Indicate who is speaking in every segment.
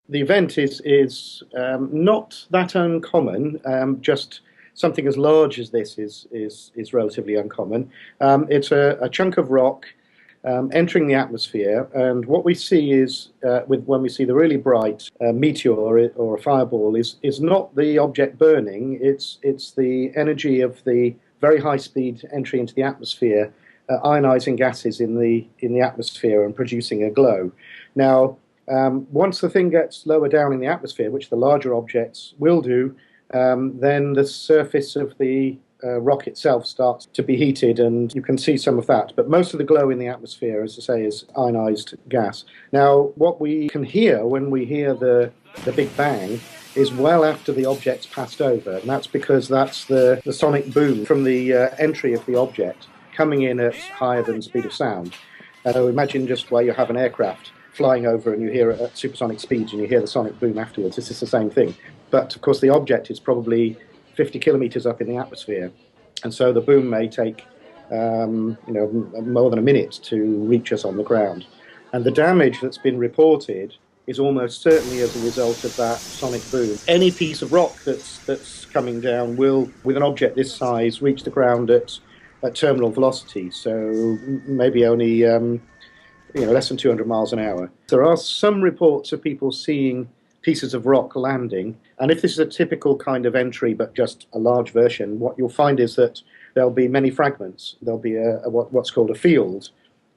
Speaker 1: The event is not that uncommon. Just something as large as this is relatively uncommon. It's a chunk of rock entering the atmosphere, and what we see is when we see the really bright meteor or a fireball is not the object burning. It's the energy of the very high speed entry into the atmosphere, ionizing gases in the atmosphere and producing a glow. Now, once the thing gets lower down in the atmosphere, which the larger objects will do, then the surface of the rock itself starts to be heated, and you can see some of that. But most of the glow in the atmosphere, as I say, is ionized gas. Now, what we can hear when we hear the Big Bang is well after the object's passed over, and that's because that's the sonic boom from the entry of the object coming in at higher than the speed of sound. So imagine just where you have an aircraft flying over and you hear it at supersonic speeds and you hear the sonic boom afterwards. This is the same thing. But of course the object is probably 50 kilometers up in the atmosphere, and so the boom may take more than a minute to reach us on the ground. And the damage that's been reported is almost certainly as a result of that sonic boom. Any piece of rock that's coming down will, with an object this size, reach the ground at terminal velocity, so maybe only less than 200 miles an hour. There are some reports of people seeing pieces of rock landing, and if this is a typical kind of entry but just a large version, what you'll find is that there'll be many fragments. There'll be what's called a field.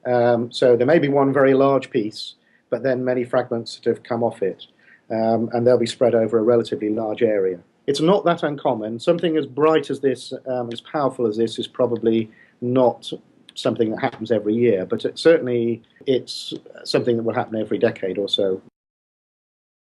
Speaker 1: So there may be one very large piece, but then many fragments that have come off it, and they'll be spread over a relatively large area. It's not that uncommon. Something as bright as this, as powerful as this, is probably not something that happens every year, but certainly it's something that will happen every decade or so.